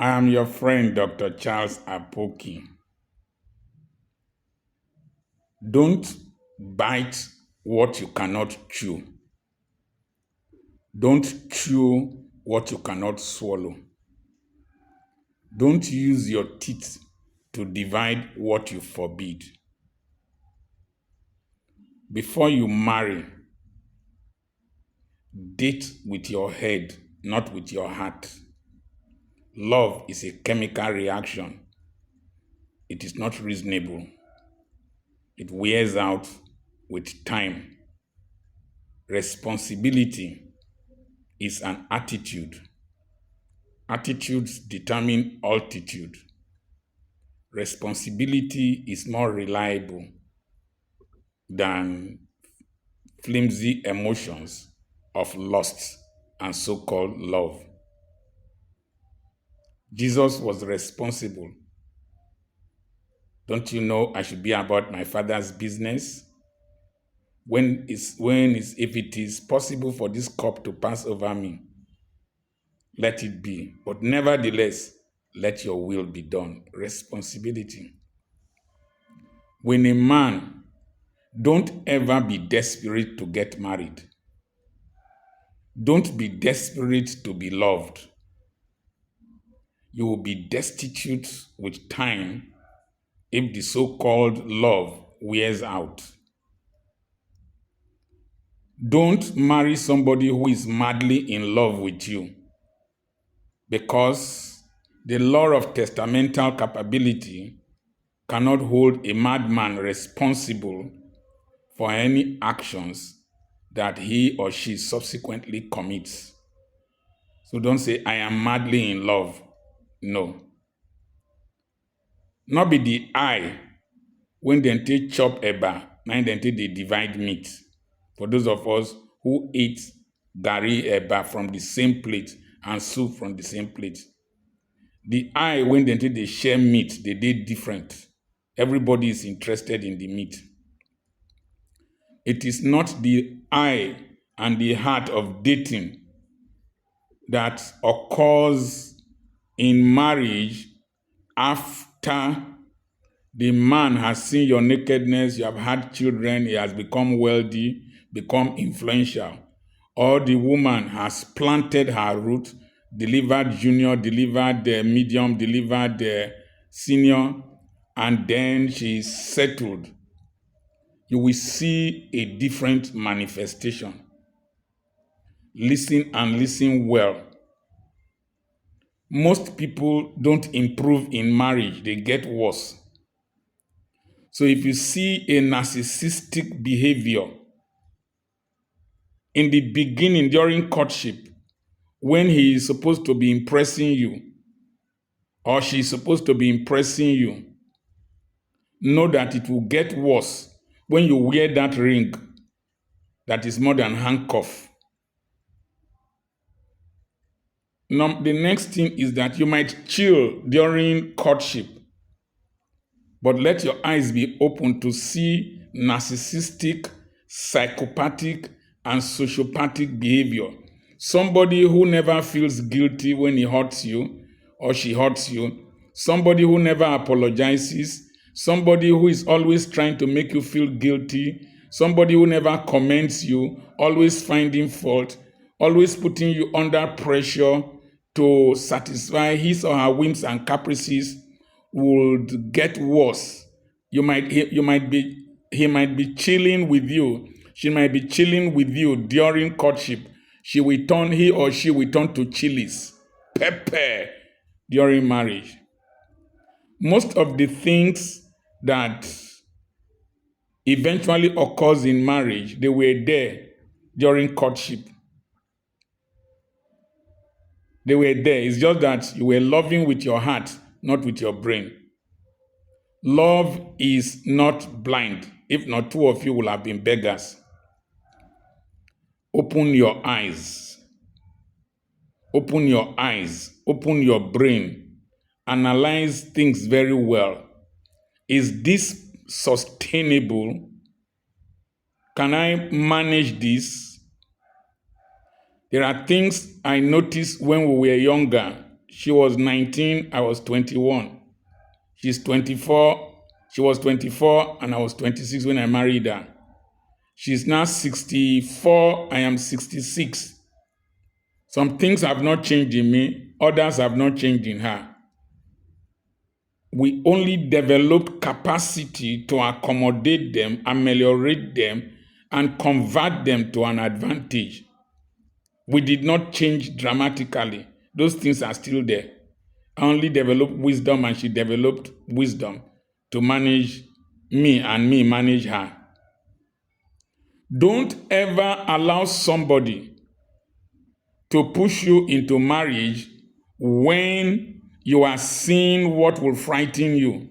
I am your friend, Dr. Charles Apoki. Don't bite what you cannot chew. Don't chew what you cannot swallow. Don't use your teeth to divide what you forbid. Before you marry, date with your head, not with your heart. Love is a chemical reaction. It is not reasonable. It wears out with time. Responsibility is an attitude. Attitudes determine altitude. Responsibility is more reliable than flimsy emotions of lust and so-called love. Jesus was responsible. Don't you know I should be about my Father's business? If it is possible for this cup to pass over me, let it be. But nevertheless, let your will be done. Responsibility. When a man, don't ever be desperate to get married. Don't be desperate to be loved. You will be destitute with time if the so-called love wears out. Don't marry somebody who is madly in love with you, because the law of testamental capability cannot hold a madman responsible for any actions that he or she subsequently commits. So don't say, I am madly in love. No. Not be the eye when they take chop eba, now they take the divide meat. For those of us who eat gari eba from the same plate and soup from the same plate. The eye when they take the share meat, they did different. Everybody is interested in the meat. It is not the eye and the heart of dating that occurs in marriage after the man has seen your nakedness, you have had children, he has become wealthy, become influential, or the woman has planted her root, delivered junior, delivered the medium, delivered the senior, and then she is settled. You will see a different manifestation. Listen and listen well. Most people don't improve in marriage, they get worse. So if you see a narcissistic behavior in the beginning during courtship, when he is supposed to be impressing you or she is supposed to be impressing you, know that it will get worse when you wear that ring that is more than handcuff. Now, the next thing is that you might chill during courtship, but let your eyes be open to see narcissistic, psychopathic, and sociopathic behavior. Somebody who never feels guilty when he hurts you or she hurts you. Somebody who never apologizes. Somebody who is always trying to make you feel guilty. Somebody who never commends you, always finding fault, always putting you under pressure to satisfy his or her whims and caprices would get worse. He might be chilling with you. She might be chilling with you during courtship. He or she will turn to chilies, pepper during marriage. Most of the things that eventually occurs in marriage, they were there during courtship. They were there. It's just that you were loving with your heart, not with your brain. Love is not blind. If not, two of you will have been beggars. Open your eyes. Open your eyes. Open your brain. Analyze things very well. Is this sustainable? Can I manage this? There are things I noticed when we were younger. She was 19, I was 21. She's 24. She was 24 and I was 26 when I married her. She's now 64. I am 66. Some things have not changed in me. Others have not changed in her. We only developed capacity to accommodate them, ameliorate them, and convert them to an advantage. We did not change dramatically. Those things are still there. I only developed wisdom and she developed wisdom to manage me and me manage her. Don't ever allow somebody to push you into marriage when you are seeing what will frighten you.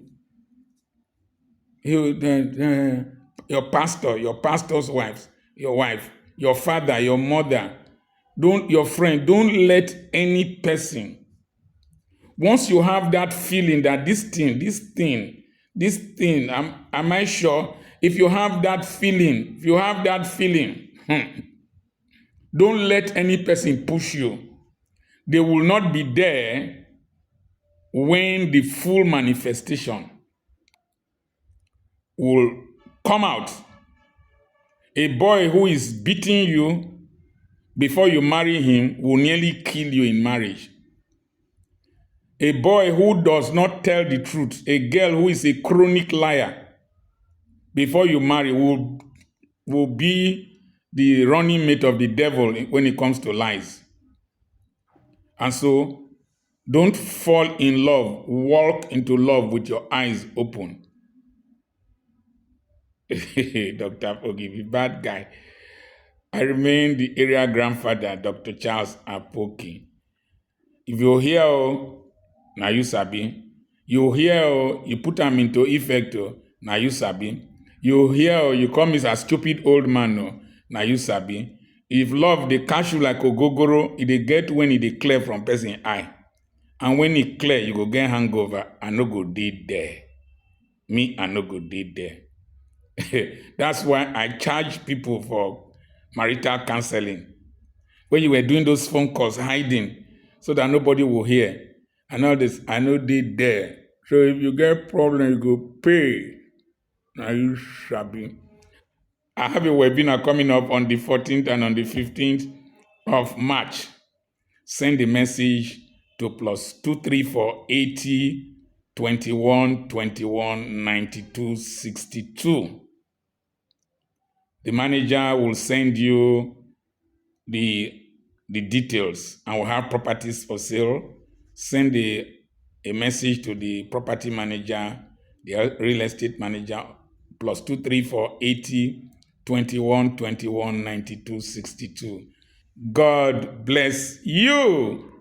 Your pastor, your pastor's wife, your father, your mother, your friend, don't let any person. Once you have that feeling that this thing, am I sure? If you have that feeling, don't let any person push you. They will not be there when the full manifestation will come out. A boy who is beating you before you marry him will nearly kill you in marriage. A boy who does not tell the truth, a girl who is a chronic liar, before you marry will be the running mate of the devil when it comes to lies. And so, don't fall in love. Walk into love with your eyes open. Dr. Apoki, bad guy. I remain the area grandfather, Dr. Charles Apoki. If you hear, now you sabi. You hear, you put them into effect, now you sabi. You hear, you call me a stupid old man, now you sabi. If love, they catch you like ogogoro, it they get when it they clear from person eye. And when it clear, you go get hangover, I no go dey there. Me, I no go dey there. That's why I charge people for marital counseling. When you were doing those phone calls, hiding, so that nobody will hear. I know they there. So if you get problem, you go pay. Now you shabby. I have a webinar coming up on the 14th and on the 15th of March. Send a message to +234 80 21 21 92 62. The manager will send you the details and will have properties for sale. Send a message to the property manager, the real estate manager, +234 80 21 21 92 62. God bless you.